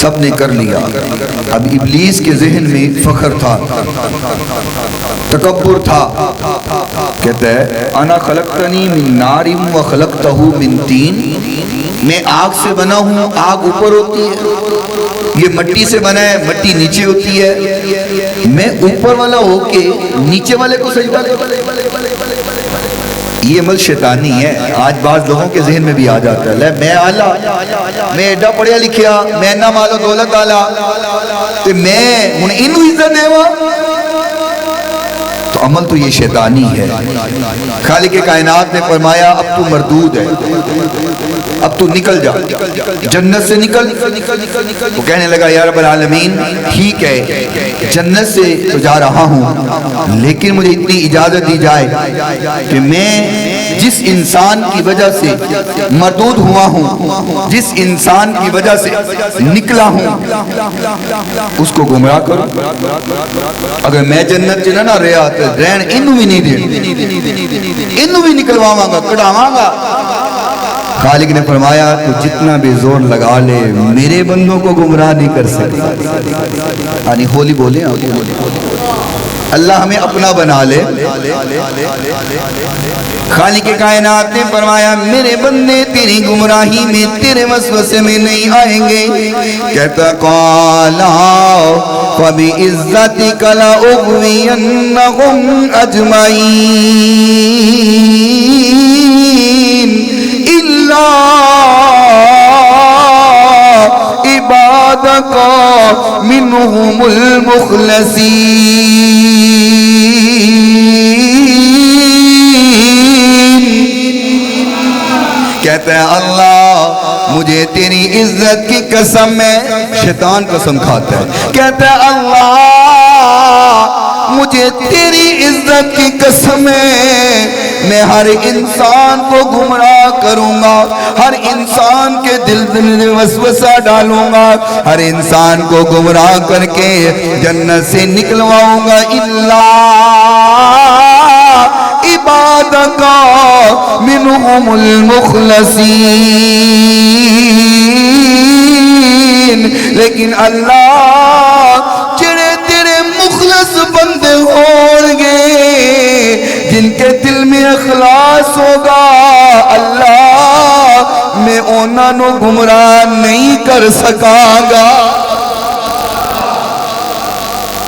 سب نے کر لیا. اب ابلیس کے ذہن میں فخر تھا، تکبر تھا. کہتا ہے انا خلقتنی من نار و خلقتہ من طین، میں آگ سے بنا ہوں، آگ اوپر ہوتی ہے، یہ مٹی سے بنا ہے، مٹی نیچے ہوتی ہے، میں اوپر والا ہو کے نیچے والے کو سجدہ کرتا. یہ عمل شیطانی ہے. آج بعض لوگوں کے ذہن میں بھی آ جاتا ہے میں اعلیٰ، میں ایڈا پڑھیا لکھیا، میں نہ مال و دولت والا تے میں ہن اینو عزت دیواں. تو عمل تو یہ شیطانی ہے. خالق کائنات نے فرمایا اب تو مردود ہے، اب تو نکل جا، جنت سے نکل. وہ کہنے لگا یا رب العالمین ٹھیک ہے جنت سے تو جا رہا ہوں، لیکن مجھے اتنی اجازت دی جائے کہ میں جس انسان کی وجہ سے مردود ہوا ہوں، جس انسان کی وجہ سے نکلا ہوں، اس کو گمراہ کروں. اگر میں جنت چ نہ رہا تو رہن انہوں بھی نہیں دے، انہوں بھی نکلواواں گا، کڑھاواں گا. خالق نے فرمایا تو جتنا بھی زور لگا لے میرے بندوں کو گمراہ نہیں کر سکتا. یعنی ہولی بولے اللہ ہمیں اپنا بنا لے. خالق کائنات نے فرمایا میرے بندے تیری گمراہی میں، تیرے وسوسے میں نہیں آئیں گے. کہتا قالا فَبِعِزَّتِكَ لَأُغْوِيَنَّهُمْ أَجْمَعِينَ إِلَّا عِبَادَكَ مِنْهُمُ الْمُخْلَصِينَ. کہتا ہے اللہ مجھے تیری عزت کی قسم ہے، شیطان قسم کھاتا ہے. کہتا ہے اللہ مجھے تیری عزت کی قسم ہے، میں ہر انسان کو گمراہ کروں گا، ہر انسان کے دل میں وسوسہ ڈالوں گا، ہر انسان کو گمراہ کر کے جنت سے نکلواؤں گا. اللہ عبادک منہم المخلصین. لیکن اللہ جڑے تیرے مخلص بندے ہوں گے، جن کے دل میں اخلاص ہوگا، اللہ میں انہاں نو گمراہ نہیں کر سکاں گا.